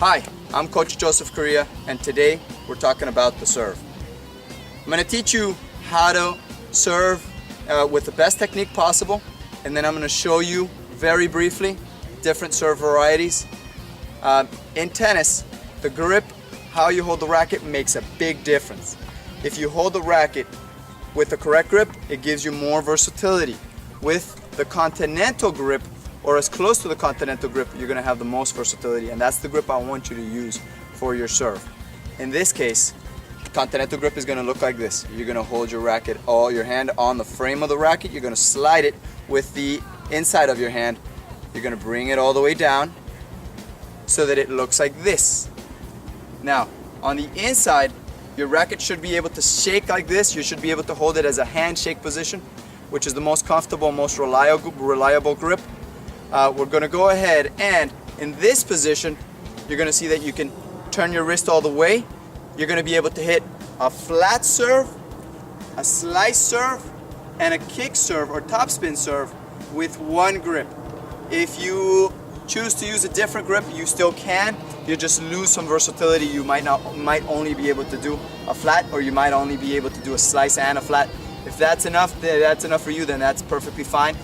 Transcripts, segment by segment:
Hi, I'm Coach Joseph Correa, and today we're talking about the serve. I'm going to teach you how to serve with the best technique possible, and then I'm going to show you very briefly different serve varieties. In tennis, the grip, how you hold the racket makes a big difference. If you hold the racket with the correct grip, it gives you more versatility. With the continental grip, or as close to the continental grip, you're going to have the most versatility, and that's the grip I want you to use for your serve. In this case, continental grip is going to look like this. You're going to hold your racket, your hand on the frame of the racket. You're going to slide it with the inside of your hand. You're going to bring it all the way down so that it looks like this. Now, on the inside, your racket should be able to shake like this. You should be able to hold it as a handshake position, which is the most comfortable, most reliable grip. We're going to go ahead, and in this position, you're going to see that you can turn your wrist all the way. You're going to be able to hit a flat serve, a slice serve, and a kick serve or topspin serve with one grip. If you choose to use a different grip, you still can. You just lose some versatility. You might only be able to do a flat, or you might only be able to do a slice and a flat. If that's enough for you, then that's perfectly fine.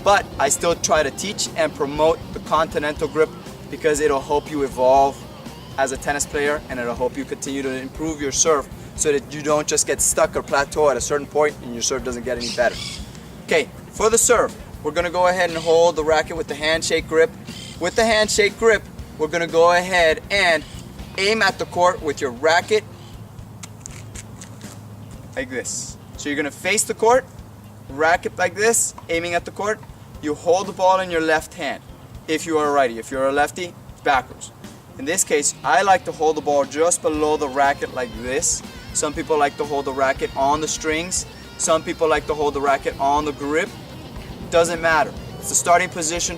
But I still try to teach and promote the continental grip because it'll help you evolve as a tennis player, and it'll help you continue to improve your serve so that you don't just get stuck or plateau at a certain point and your serve doesn't get any better. Okay, for the serve, we're going to go ahead and hold the racket with the handshake grip. With the handshake grip, we're going to go ahead and aim at the court with your racket like this. So you're going to face the court, racket like this, aiming at the court. You hold the ball in your left hand if you are a righty. If you're a lefty, backwards. In this case, I like to hold the ball just below the racket like this. Some people like to hold the racket on the strings. Some people like to hold the racket on the grip. Doesn't matter. It's the starting position.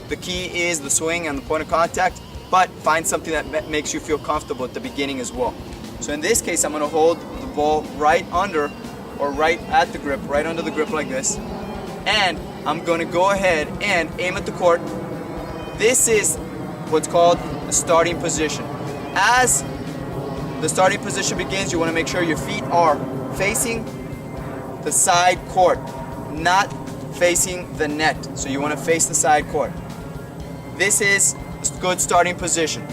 The key is the swing and the point of contact, but find something that makes you feel comfortable at the beginning as well. So in this case, I'm going to hold the ball right under, or right at the grip, right under the grip like this. And I'm going to go ahead and aim at the court. This is what's called the starting position. As the starting position begins, you want to make sure your feet are facing the side court, not facing the net. So you want to face the side court. This is a good starting position.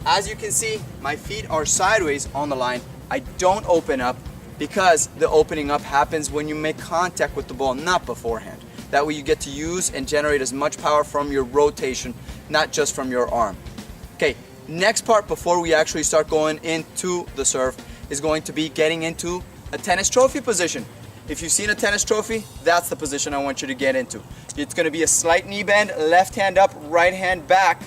As you can see, my feet are sideways on the line. I don't open up because the opening up happens when you make contact with the ball, not beforehand. That way you get to use and generate as much power from your rotation, not just from your arm. Okay, next part before we actually start going into the serve is going to be getting into a tennis trophy position. If you've seen a tennis trophy, that's the position I want you to get into. It's going to be a slight knee bend, left hand up, right hand back.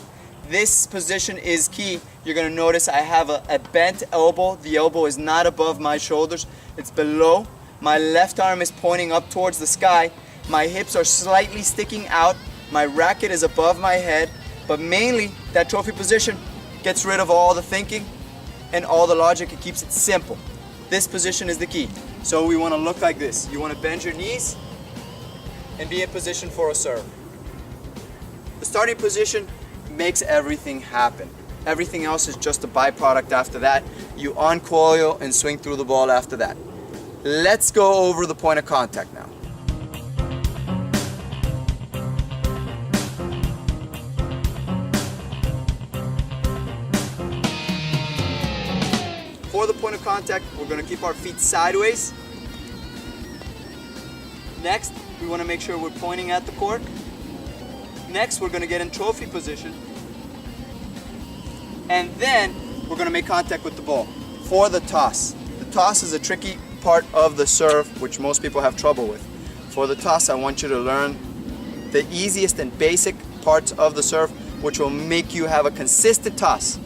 This position is key. You're going to notice I have a bent elbow. The elbow is not above my shoulders. It's below. My left arm is pointing up towards the sky. My hips are slightly sticking out. My racket is above my head. But mainly, that trophy position gets rid of all the thinking and all the logic. It keeps it simple. This position is the key. So we want to look like this. You want to bend your knees and be in position for a serve. The starting position makes everything happen. Everything else is just a byproduct after that. You uncoil and swing through the ball after that. Let's go over the point of contact now. For the point of contact, we're going to keep our feet sideways. Next, we want to make sure we're pointing at the court. Next, we're going to get in trophy position. And then we're going to make contact with the ball for the toss. The toss is a tricky part of the serve, which most people have trouble with. For the toss, I want you to learn the easiest and basic parts of the serve, which will make you have a consistent toss.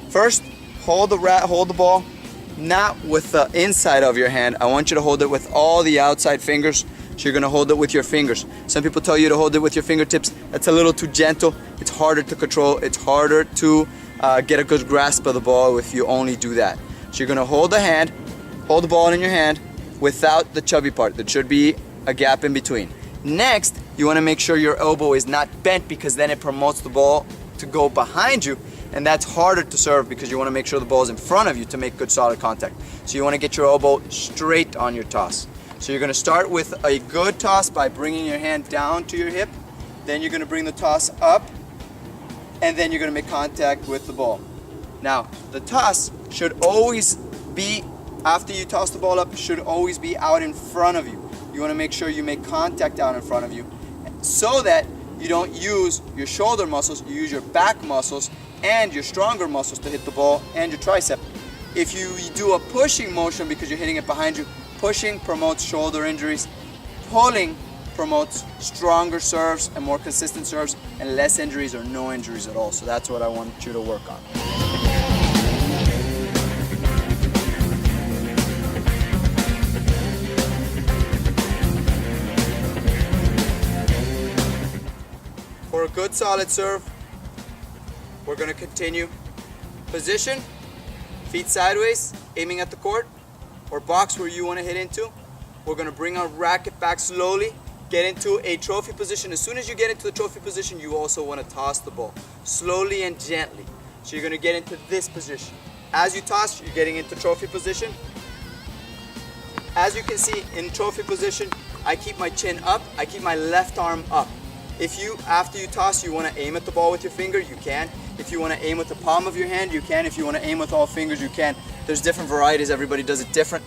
First, hold the ball not with the inside of your hand. I want you to hold it with all the outside fingers. So you're going to hold it with your fingers. Some people tell you to hold it with your fingertips. That's a little too gentle. It's harder to control. It's harder to get a good grasp of the ball if you only do that. So you're going to hold the ball in your hand without the chubby part. That should be a gap in between. Next, you want to make sure your elbow is not bent, because then it promotes the ball to go behind you, and that's harder to serve because you want to make sure the ball is in front of you to make good solid contact. So you want to get your elbow straight on your toss. So you're going to start with a good toss by bringing your hand down to your hip. Then you're going to bring the toss up, and then you're going to make contact with the ball. Now, the toss should always be, after you toss the ball up, should always be out in front of you. You want to make sure you make contact out in front of you so that you don't use your shoulder muscles, you use your back muscles and your stronger muscles to hit the ball and your tricep. If you do a pushing motion because you're hitting it behind you, pushing promotes shoulder injuries, pulling promotes stronger serves and more consistent serves and less injuries or no injuries at all. So that's what I want you to work on. For a good solid serve, we're going to continue. Position, feet sideways, aiming at the court, or box where you want to hit into. We're going to bring our racket back slowly, get into a trophy position. As soon as you get into the trophy position, you also want to toss the ball, slowly and gently. So you're going to get into this position. As you toss, you're getting into trophy position. As you can see, in trophy position, I keep my chin up, I keep my left arm up. If you, after you toss, you want to aim at the ball with your finger, you can. If you want to aim with the palm of your hand, you can. If you want to aim with all fingers, you can. There's different varieties, everybody does it different.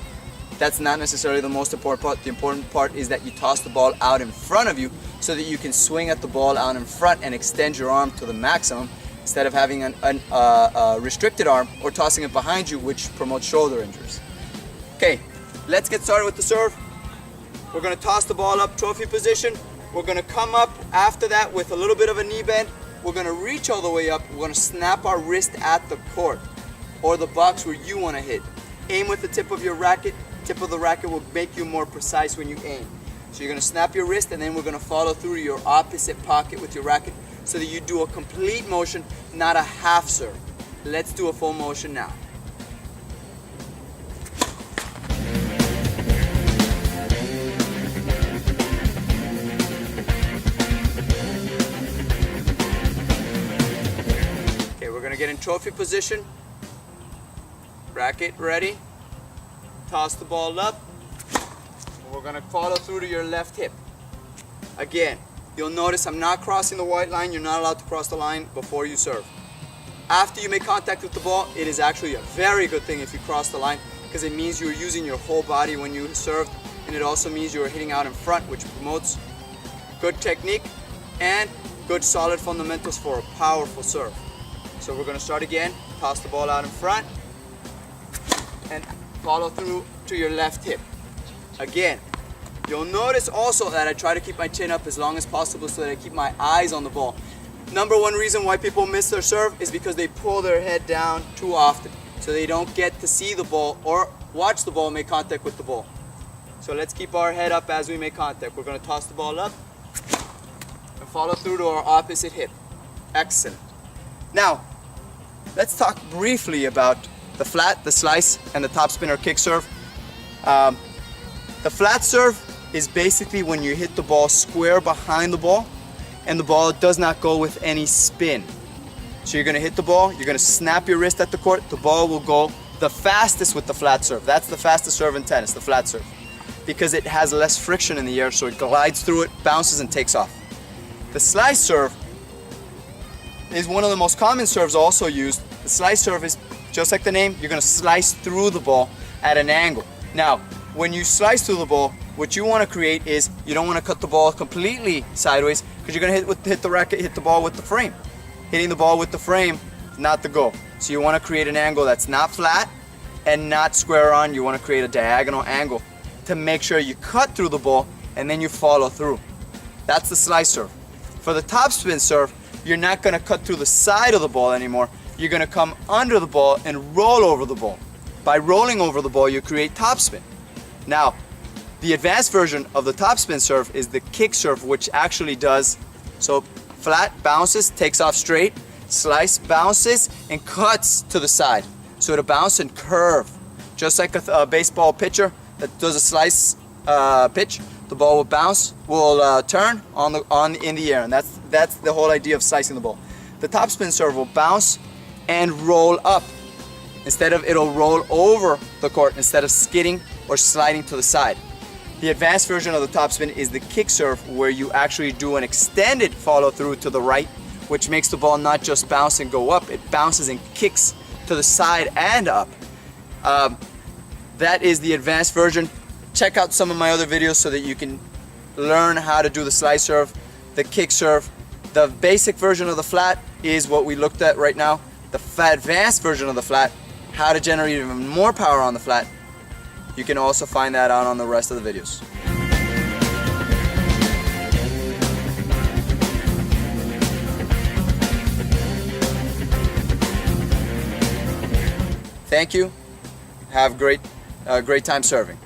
That's not necessarily the most important part. The important part is that you toss the ball out in front of you so that you can swing at the ball out in front and extend your arm to the maximum instead of having a restricted arm or tossing it behind you, which promotes shoulder injuries. Okay, let's get started with the serve. We're going to toss the ball up, trophy position. We're going to come up after that with a little bit of a knee bend. We're going to reach all the way up. We're going to snap our wrist at the court or the box where you want to hit. Aim with the tip of your racket. Tip of the racket will make you more precise when you aim. So you're going to snap your wrist, and then we're going to follow through your opposite pocket with your racket so that you do a complete motion, not a half serve. Let's do a full motion now. Get in trophy position, racket ready, toss the ball up, and we're going to follow through to your left hip. Again, you'll notice I'm not crossing the white line. You're not allowed to cross the line before you serve. After you make contact with the ball, it is actually a very good thing if you cross the line, because it means you're using your whole body when you serve, and it also means you're hitting out in front, which promotes good technique and good solid fundamentals for a powerful serve. So we're going to start again, toss the ball out in front, and follow through to your left hip. Again, you'll notice also that I try to keep my chin up as long as possible so that I keep my eyes on the ball. Number one reason why people miss their serve is because they pull their head down too often, so they don't get to see the ball or watch the ball make contact with the ball. So let's keep our head up as we make contact. We're going to toss the ball up and follow through to our opposite hip. Excellent. Now, let's talk briefly about the flat, the slice, and the topspin or kick serve. The flat serve is basically when you hit the ball square behind the ball and the ball does not go with any spin. So you're going to hit the ball, you're going to snap your wrist at the court, the ball will go the fastest with the flat serve. That's the fastest serve in tennis, the flat serve, because it has less friction in the air, so it glides through it, bounces, and takes off. The slice serve is one of the most common serves also used. The slice serve is just like the name, you're going to slice through the ball at an angle. Now, when you slice through the ball, what you want to create is you don't want to cut the ball completely sideways because you're going to hit the racket, hit the ball with the frame. Hitting the ball with the frame is not the goal. So you want to create an angle that's not flat and not square on. You want to create a diagonal angle to make sure you cut through the ball and then you follow through. That's the slice serve. For the topspin serve, you're not going to cut through the side of the ball anymore. You're going to come under the ball and roll over the ball. By rolling over the ball, you create topspin. Now, the advanced version of the topspin serve is the kick serve, which actually does so: flat, bounces, takes off straight, slice, bounces, and cuts to the side. So it'll bounce and curve. Just like a baseball pitcher that does a slice pitch, the the ball will bounce, will turn in the air, and that's the whole idea of slicing the ball. The topspin serve will bounce and roll up. It'll roll over the court instead of skidding or sliding to the side. The advanced version of the topspin is the kick serve, where you actually do an extended follow through to the right, which makes the ball not just bounce and go up, it bounces and kicks to the side and up. That is the advanced version. Check out some of my other videos so that you can learn how to do the slide serve, the kick serve. The basic version of the flat is what we looked at right now. The advanced version of the flat, how to generate even more power on the flat. You can also find that out on the rest of the videos. Thank you. Have a great time serving.